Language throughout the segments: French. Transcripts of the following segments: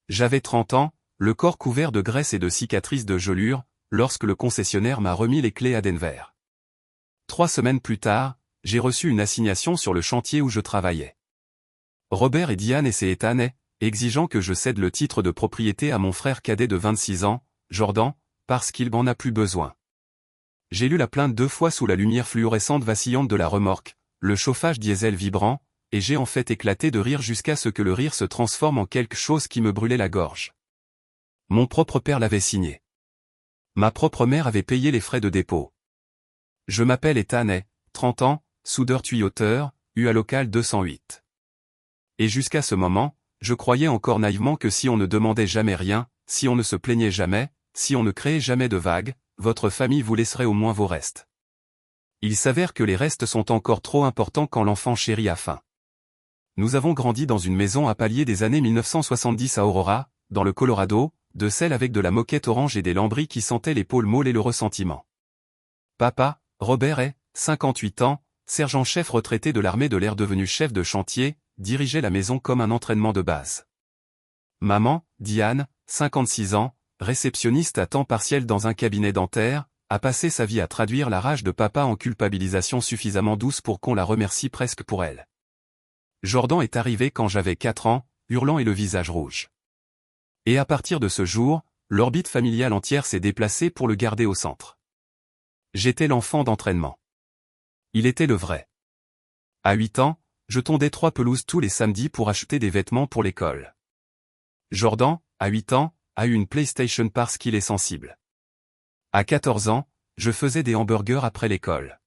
J'avais 30 ans, le corps couvert de graisse et de cicatrices de gelure, lorsque le concessionnaire m'a remis les clés à Denver. 3 semaines plus tard, j'ai reçu une assignation sur le chantier où je travaillais. Robert et Diane essayaient exigeant que je cède le titre de propriété à mon frère cadet de 26 ans, Jordan, parce qu'il m'en a plus besoin. J'ai lu la plainte 2 fois sous la lumière fluorescente vacillante de la remorque, le chauffage diesel vibrant, et j'ai en fait éclaté de rire jusqu'à ce que le rire se transforme en quelque chose qui me brûlait la gorge. Mon propre père l'avait signé. Ma propre mère avait payé les frais de dépôt. Je m'appelle Ethan, 30 ans, soudeur tuyauteur, UA local 208. Et jusqu'à ce moment, je croyais encore naïvement que si on ne demandait jamais rien, si on ne se plaignait jamais, si on ne créait jamais de vagues, votre famille vous laisserait au moins vos restes. Il s'avère que les restes sont encore trop importants quand l'enfant chéri a faim. Nous avons grandi dans une maison à palier des années 1970 à Aurora, dans le Colorado, de celle avec de la moquette orange et des lambris qui sentaient l'épaule molle et le ressentiment. Papa, Robert est, 58 ans, sergent-chef retraité de l'armée de l'air devenu chef de chantier, dirigeait la maison comme un entraînement de base. Maman, Diane, 56 ans, réceptionniste à temps partiel dans un cabinet dentaire, a passé sa vie à traduire la rage de papa en culpabilisation suffisamment douce pour qu'on la remercie presque pour elle. Jordan est arrivé quand j'avais 4 ans, hurlant et le visage rouge. Et à partir de ce jour, l'orbite familiale entière s'est déplacée pour le garder au centre. J'étais l'enfant d'entraînement. Il était le vrai. À 8 ans, je tondais 3 pelouses tous les samedis pour acheter des vêtements pour l'école. Jordan, à 8 ans, a eu une PlayStation parce qu'il est sensible. À 14 ans, je faisais des hamburgers après l'école.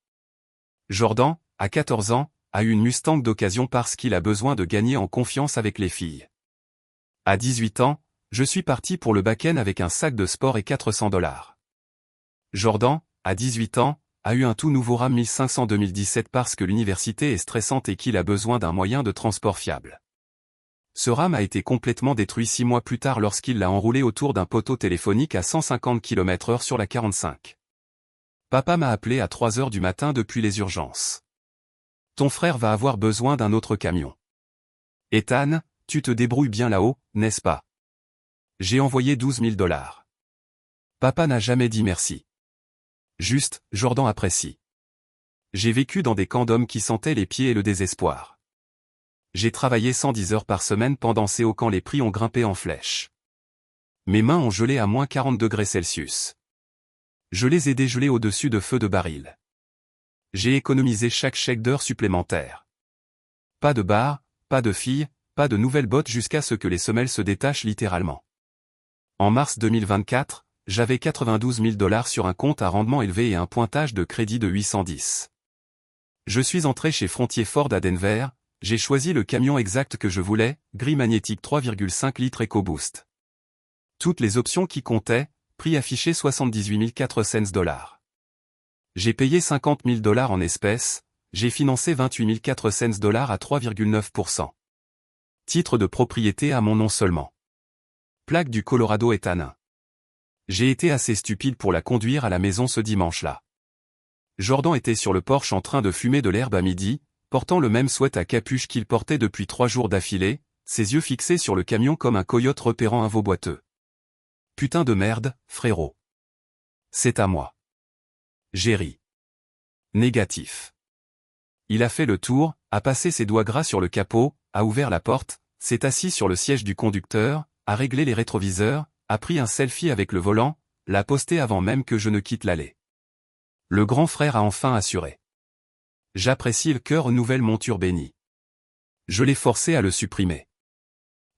Jordan, à 14 ans, a eu une Mustang d'occasion parce qu'il a besoin de gagner en confiance avec les filles. À 18 ans, je suis parti pour le back-end avec un sac de sport et $400. Jordan, à 18 ans, a eu un tout nouveau Ram 1500 2017 parce que l'université est stressante et qu'il a besoin d'un moyen de transport fiable. Ce Ram a été complètement détruit 6 mois plus tard lorsqu'il l'a enroulé autour d'un poteau téléphonique à 150 km/h sur la 45. Papa m'a appelé à 3 heures du matin depuis les urgences. Ton frère va avoir besoin d'un autre camion. Ethan, tu te débrouilles bien là-haut, n'est-ce pas? J'ai envoyé $12 000. Papa n'a jamais dit merci. Juste, Jordan apprécie. J'ai vécu dans des camps d'hommes qui sentaient les pieds et le désespoir. J'ai travaillé 110 heures par semaine pendant ces hauts quand les prix ont grimpé en flèche. Mes mains ont gelé à moins 40 degrés Celsius. Je les ai dégelées au-dessus de feux de baril. J'ai économisé chaque chèque d'heure supplémentaire. Pas de bar, pas de filles, pas de nouvelles bottes jusqu'à ce que les semelles se détachent littéralement. En mars 2024, j'avais $92 000 sur un compte à rendement élevé et un pointage de crédit de 810. Je suis entré chez Frontier Ford à Denver, j'ai choisi le camion exact que je voulais, gris magnétique 3,5 litres EcoBoost. Toutes les options qui comptaient, prix affiché $78 400. J'ai payé $50 000 en espèces, j'ai financé $28 400 à 3,9%. Titre de propriété à mon nom seulement. Plaque du Colorado Ethan. J'ai été assez stupide pour la conduire à la maison ce dimanche-là. Jordan était sur le porche en train de fumer de l'herbe à midi, portant le même sweat à capuche qu'il portait depuis 3 jours d'affilée, ses yeux fixés sur le camion comme un coyote repérant un veau boiteux. Putain de merde, frérot. C'est à moi. J'ai ri. Négatif. Il a fait le tour, a passé ses doigts gras sur le capot, a ouvert la porte, s'est assis sur le siège du conducteur, a réglé les rétroviseurs, a pris un selfie avec le volant, l'a posté avant même que je ne quitte l'allée. Le grand frère a enfin assuré. J'apprécie le cœur aux nouvelles montures bénies. Je l'ai forcé à le supprimer.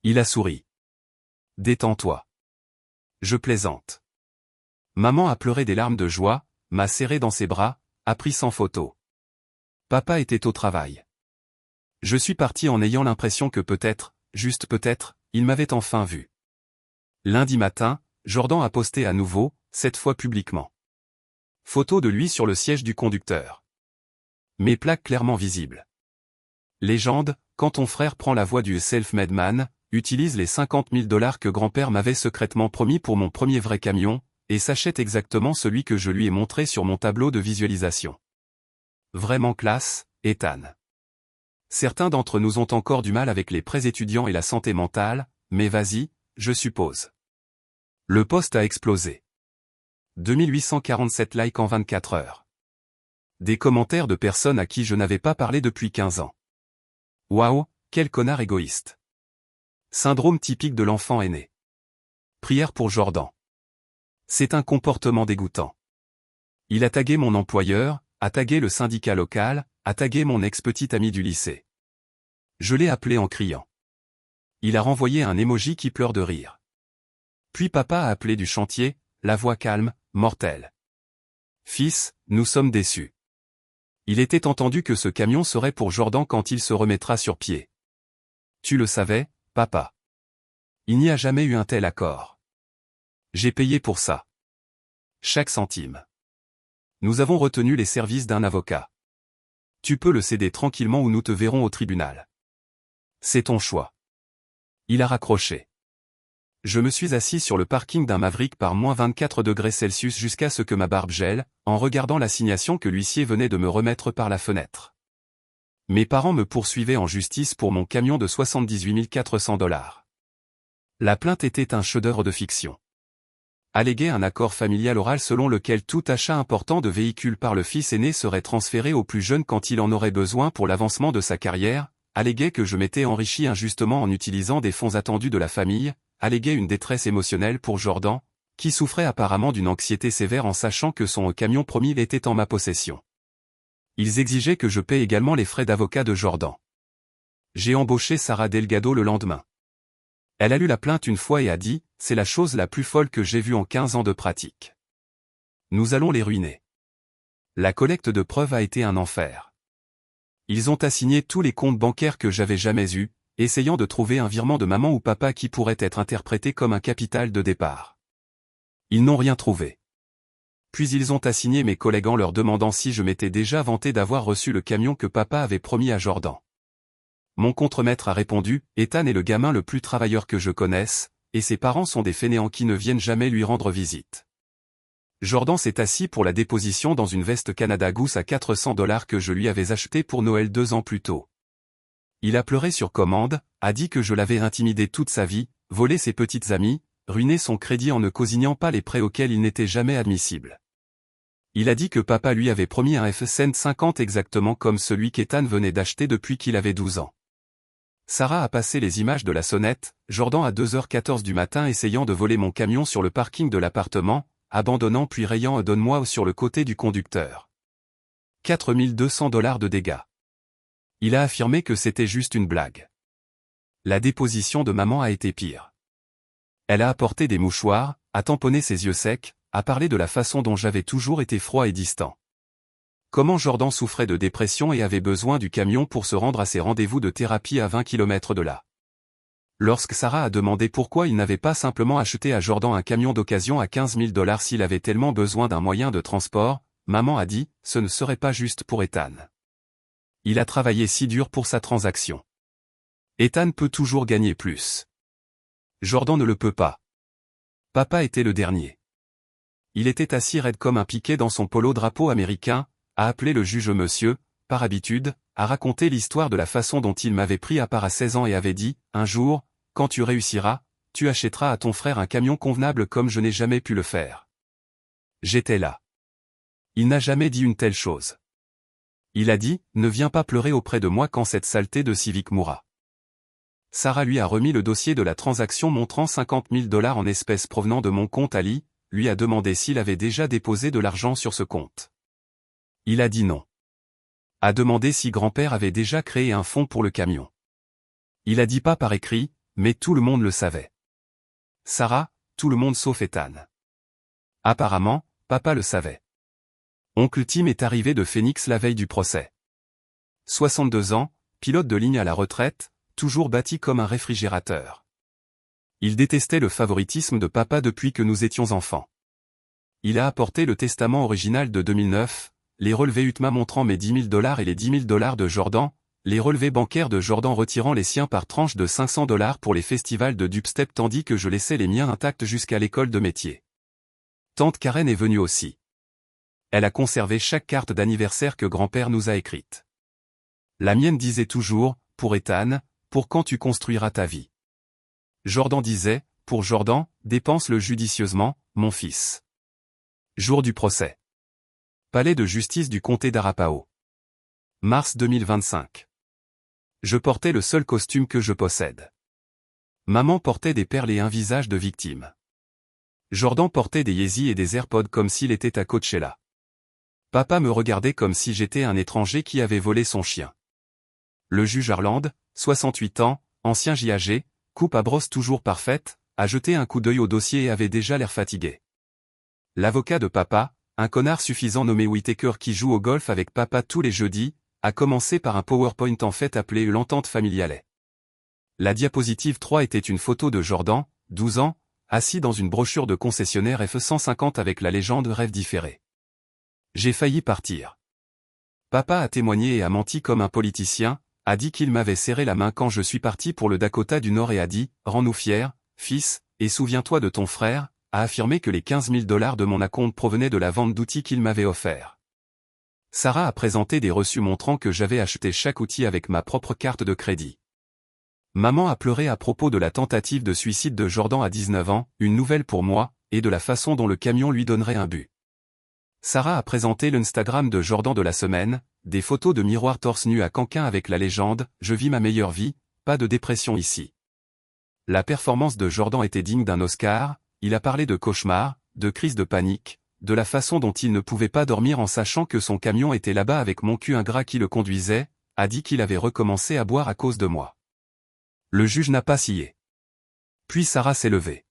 Il a souri. Détends-toi. Je plaisante. Maman a pleuré des larmes de joie, m'a serré dans ses bras, a pris 100 photos. Papa était au travail. Je suis parti en ayant l'impression que peut-être, juste peut-être, il m'avait enfin vu. Lundi matin, Jordan a posté à nouveau, cette fois publiquement. Photo de lui sur le siège du conducteur. Mes plaques clairement visibles. Légende, quand ton frère prend la voie du self-made man, utilise les $50 000 que grand-père m'avait secrètement promis pour mon premier vrai camion, et s'achète exactement celui que je lui ai montré sur mon tableau de visualisation. Vraiment classe, Ethan. Certains d'entre nous ont encore du mal avec les prêts étudiants et la santé mentale, mais vas-y, je suppose. Le post a explosé. 2847 likes en 24 heures. Des commentaires de personnes à qui je n'avais pas parlé depuis 15 ans. Waouh, quel connard égoïste. Syndrome typique de l'enfant aîné. Prière pour Jordan. C'est un comportement dégoûtant. Il a tagué mon employeur, a tagué le syndicat local, a tagué mon ex-petite amie du lycée. Je l'ai appelé en criant. Il a renvoyé un emoji qui pleure de rire. Puis papa a appelé du chantier, la voix calme, mortelle. Fils, nous sommes déçus. Il était entendu que ce camion serait pour Jordan quand il se remettra sur pied. Tu le savais, papa. Il n'y a jamais eu un tel accord. J'ai payé pour ça. Chaque centime. Nous avons retenu les services d'un avocat. Tu peux le céder tranquillement ou nous te verrons au tribunal. C'est ton choix. Il a raccroché. Je me suis assis sur le parking d'un Maverick par -24 °C jusqu'à ce que ma barbe gèle, en regardant l'assignation que l'huissier venait de me remettre par la fenêtre. Mes parents me poursuivaient en justice pour mon camion de 78 400 $. La plainte était un chef-d'œuvre de fiction. Alléguait un accord familial oral selon lequel tout achat important de véhicule par le fils aîné serait transféré au plus jeune quand il en aurait besoin pour l'avancement de sa carrière, alléguait que je m'étais enrichi injustement en utilisant des fonds attendus de la famille, alléguait une détresse émotionnelle pour Jordan, qui souffrait apparemment d'une anxiété sévère en sachant que son camion promis était en ma possession. Ils exigeaient que je paie également les frais d'avocat de Jordan. J'ai embauché Sarah Delgado le lendemain. Elle a lu la plainte une fois et a dit « C'est la chose la plus folle que j'ai vue en 15 ans de pratique. Nous allons les ruiner. » La collecte de preuves a été un enfer. Ils ont assigné tous les comptes bancaires que j'avais jamais eus, essayant de trouver un virement de maman ou papa qui pourrait être interprété comme un capital de départ. Ils n'ont rien trouvé. Puis ils ont assigné mes collègues en leur demandant si je m'étais déjà vanté d'avoir reçu le camion que papa avait promis à Jordan. Mon contremaître a répondu, Ethan est le gamin le plus travailleur que je connaisse, et ses parents sont des fainéants qui ne viennent jamais lui rendre visite. Jordan s'est assis pour la déposition dans une veste Canada Goose à 400 $ que je lui avais achetée pour Noël 2 ans plus tôt. Il a pleuré sur commande, a dit que je l'avais intimidé toute sa vie, volé ses petites amies, ruiné son crédit en ne cosignant pas les prêts auxquels il n'était jamais admissible. Il a dit que papa lui avait promis un F-Cent 50 exactement comme celui qu'Ethan venait d'acheter depuis qu'il avait 12 ans. Sarah a passé les images de la sonnette, Jordan à 2h14 du matin essayant de voler mon camion sur le parking de l'appartement, abandonnant puis rayant « Donne-moi » sur le côté du conducteur. 4200 $ de dégâts. Il a affirmé que c'était juste une blague. La déposition de maman a été pire. Elle a apporté des mouchoirs, a tamponné ses yeux secs, a parlé de la façon dont j'avais toujours été froid et distant. Comment Jordan souffrait de dépression et avait besoin du camion pour se rendre à ses rendez-vous de thérapie à 20 km de là. Lorsque Sarah a demandé pourquoi il n'avait pas simplement acheté à Jordan un camion d'occasion à 15 000 $ s'il avait tellement besoin d'un moyen de transport, maman a dit, ce ne serait pas juste pour Ethan. Il a travaillé si dur pour sa transaction. Ethan peut toujours gagner plus. Jordan ne le peut pas. Papa était le dernier. Il était assis raide comme un piquet dans son polo drapeau américain, a appelé le juge monsieur, par habitude, a raconté l'histoire de la façon dont il m'avait pris à part à 16 ans et avait dit, un jour, quand tu réussiras, tu achèteras à ton frère un camion convenable comme je n'ai jamais pu le faire. J'étais là. Il n'a jamais dit une telle chose. Il a dit, ne viens pas pleurer auprès de moi quand cette saleté de Civic mourra. Sarah lui a remis le dossier de la transaction montrant 50 000 $ en espèces provenant de mon compte Ali, lui a demandé s'il avait déjà déposé de l'argent sur ce compte. Il a dit non. A demandé si grand-père avait déjà créé un fonds pour le camion. Il a dit pas par écrit, mais tout le monde le savait. Sarah, tout le monde sauf Ethan. Apparemment, papa le savait. Oncle Tim est arrivé de Phoenix la veille du procès. 62 ans, pilote de ligne à la retraite, toujours bâti comme un réfrigérateur. Il détestait le favoritisme de papa depuis que nous étions enfants. Il a apporté le testament original de 2009, les relevés UTMA montrant mes 10 000 $ et les 10 000 $ de Jordan, les relevés bancaires de Jordan retirant les siens par tranche de 500 $ pour les festivals de dubstep tandis que je laissais les miens intacts jusqu'à l'école de métier. Tante Karen est venue aussi. Elle a conservé chaque carte d'anniversaire que grand-père nous a écrite. La mienne disait toujours, pour Ethan, pour quand tu construiras ta vie. Jordan disait, pour Jordan, dépense-le judicieusement, mon fils. Jour du procès. Palais de justice du comté d'Arapahoe. Mars 2025. Je portais le seul costume que je possède. Maman portait des perles et un visage de victime. Jordan portait des Yeezys et des AirPods comme s'il était à Coachella. Papa me regardait comme si j'étais un étranger qui avait volé son chien. Le juge Harland, 68 ans, ancien JAG, coupe à brosse toujours parfaite, a jeté un coup d'œil au dossier et avait déjà l'air fatigué. L'avocat de papa, un connard suffisant nommé Whitaker qui joue au golf avec papa tous les jeudis, a commencé par un PowerPoint en fait appelé l'entente familiale. La diapositive 3 était une photo de Jordan, 12 ans, assis dans une brochure de concessionnaire F-150 avec la légende Rêve différé. J'ai failli partir. Papa a témoigné et a menti comme un politicien, a dit qu'il m'avait serré la main quand je suis parti pour le Dakota du Nord et a dit « Rends-nous fiers, fils, et souviens-toi de ton frère », a affirmé que les 15 000 $ de mon acompte provenaient de la vente d'outils qu'il m'avait offert. Sarah a présenté des reçus montrant que j'avais acheté chaque outil avec ma propre carte de crédit. Maman a pleuré à propos de la tentative de suicide de Jordan à 19 ans, une nouvelle pour moi, et de la façon dont le camion lui donnerait un but. Sarah a présenté l'Instagram de Jordan de la semaine, des photos de miroir torse nu à Canquin avec la légende « Je vis ma meilleure vie, pas de dépression ici ». La performance de Jordan était digne d'un Oscar, il a parlé de cauchemar, de crise de panique, de la façon dont il ne pouvait pas dormir en sachant que son camion était là-bas avec mon cul ingrat qui le conduisait, a dit qu'il avait recommencé à boire à cause de moi. Le juge n'a pas scié. Puis Sarah s'est levée.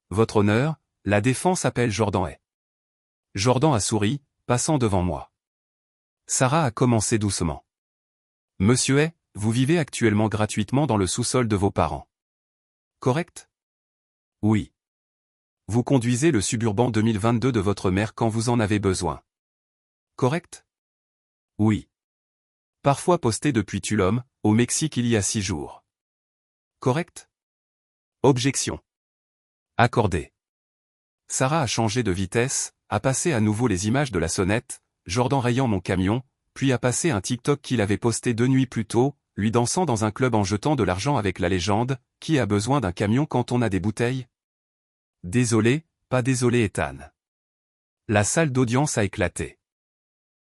Votre honneur, la défense appelle Jordan Hay. Jordan a souri, passant devant moi. Sarah a commencé doucement. Monsieur Hay, vous vivez actuellement gratuitement dans le sous-sol de vos parents. Correct? Oui. Vous conduisez le Suburban 2022 de votre mère quand vous en avez besoin. Correct? Oui. Parfois posté depuis Tulum, au Mexique il y a 6 jours. Correct? Objection. Accordé. Sarah a changé de vitesse, a passé à nouveau les images de la sonnette, Jordan rayant mon camion, puis a passé un TikTok qu'il avait posté 2 nuits plus tôt, lui dansant dans un club en jetant de l'argent avec la légende « Qui a besoin d'un camion quand on a des bouteilles ?» Désolé, pas désolé Ethan. La salle d'audience a éclaté.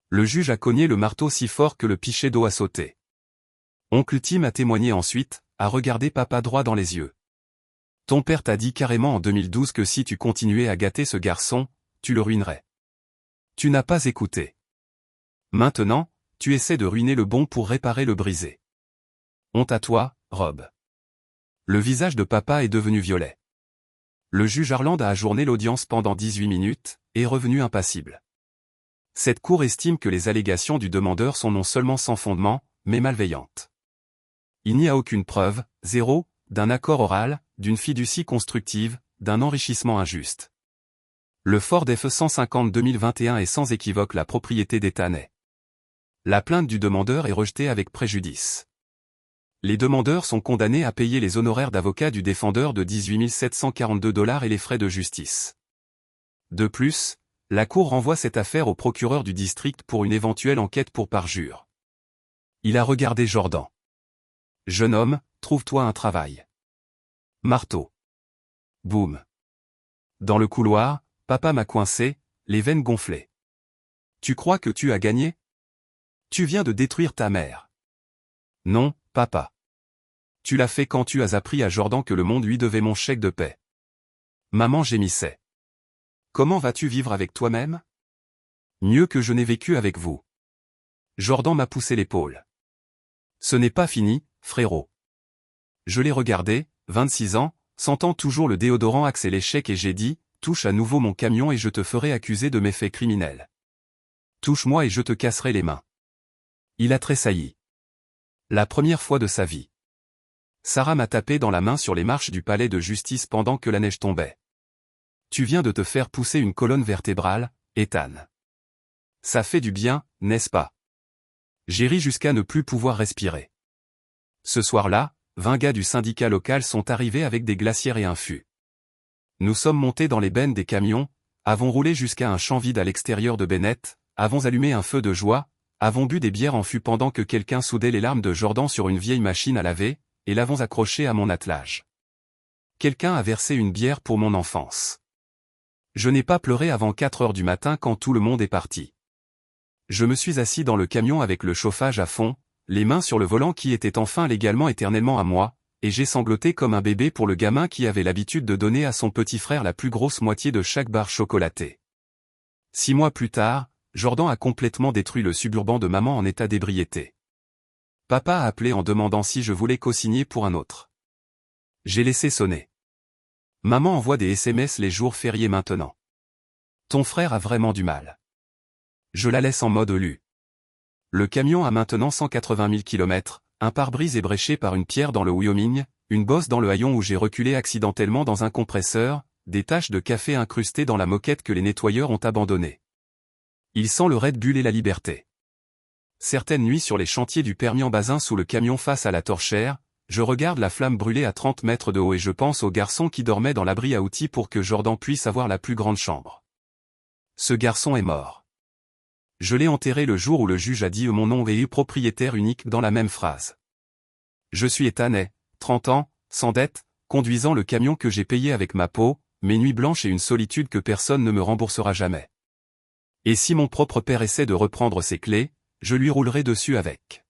Le juge a cogné le marteau si fort que le pichet d'eau a sauté. Oncle Tim a témoigné ensuite, a regardé papa droit dans les yeux. Ton père t'a dit carrément en 2012 que si tu continuais à gâter ce garçon, tu le ruinerais. Tu n'as pas écouté. Maintenant, tu essaies de ruiner le bon pour réparer le brisé. Honte à toi, Rob. Le visage de papa est devenu violet. Le juge Harland a ajourné l'audience pendant 18 minutes, et est revenu impassible. Cette cour estime que les allégations du demandeur sont non seulement sans fondement, mais malveillantes. Il n'y a aucune preuve, zéro, d'un accord oral, d'une fiducie constructive, d'un enrichissement injuste. Le Ford F-150 2021 est sans équivoque la propriété d'Ethan Hay. La plainte du demandeur est rejetée avec préjudice. Les demandeurs sont condamnés à payer les honoraires d'avocat du défendeur de 18 742 $ et les frais de justice. De plus, la Cour renvoie cette affaire au procureur du district pour une éventuelle enquête pour parjure. Il a regardé Jordan. Jeune homme, trouve-toi un travail. Marteau. Boum. Dans le couloir, papa m'a coincé, les veines gonflées. Tu crois que tu as gagné? Tu viens de détruire ta mère. Non, papa. Tu l'as fait quand tu as appris à Jordan que le monde lui devait mon chèque de paie. Maman gémissait. Comment vas-tu vivre avec toi-même? Mieux que je n'ai vécu avec vous. Jordan m'a poussé l'épaule. Ce n'est pas fini, frérot. Je l'ai regardé, 26 ans, sentant toujours le déodorant Axe et l'échec et j'ai dit, touche à nouveau mon camion et je te ferai accuser de méfaits criminels. Touche-moi et je te casserai les mains. Il a tressailli. La première fois de sa vie. Sarah m'a tapé dans la main sur les marches du palais de justice pendant que la neige tombait. Tu viens de te faire pousser une colonne vertébrale, Ethan. Ça fait du bien, n'est-ce pas? J'ai ri jusqu'à ne plus pouvoir respirer. Ce soir-là, 20 gars du syndicat local sont arrivés avec des glacières et un fût. Nous sommes montés dans les bennes des camions, avons roulé jusqu'à un champ vide à l'extérieur de Bennett, avons allumé un feu de joie, avons bu des bières en fût pendant que quelqu'un soudait les larmes de Jordan sur une vieille machine à laver, et l'avons accroché à mon attelage. Quelqu'un a versé une bière pour mon enfance. Je n'ai pas pleuré avant 4 heures du matin quand tout le monde est parti. Je me suis assis dans le camion avec le chauffage à fond, les mains sur le volant qui était enfin légalement éternellement à moi, et j'ai sangloté comme un bébé pour le gamin qui avait l'habitude de donner à son petit frère la plus grosse moitié de chaque barre chocolatée. 6 mois plus tard, Jordan a complètement détruit le suburban de maman en état d'ébriété. Papa a appelé en demandant si je voulais co-signer pour un autre. J'ai laissé sonner. Maman envoie des SMS les jours fériés maintenant. Ton frère a vraiment du mal. Je la laisse en mode lu. Le camion a maintenant 180 000 km, un pare-brise ébréché par une pierre dans le Wyoming, une bosse dans le haillon où j'ai reculé accidentellement dans un compresseur, des taches de café incrustées dans la moquette que les nettoyeurs ont abandonnée. Il sent le Red Bull et la liberté. Certaines nuits sur les chantiers du Permien-Basin sous le camion face à la torchère, je regarde la flamme brûler à 30 mètres de haut et je pense au garçon qui dormait dans l'abri à outils pour que Jordan puisse avoir la plus grande chambre. Ce garçon est mort. Je l'ai enterré le jour où le juge a dit mon nom et eu propriétaire unique dans la même phrase. Je suis Ethan, 30 ans, sans dette, conduisant le camion que j'ai payé avec ma peau, mes nuits blanches et une solitude que personne ne me remboursera jamais. Et si mon propre père essaie de reprendre ses clés, je lui roulerai dessus avec.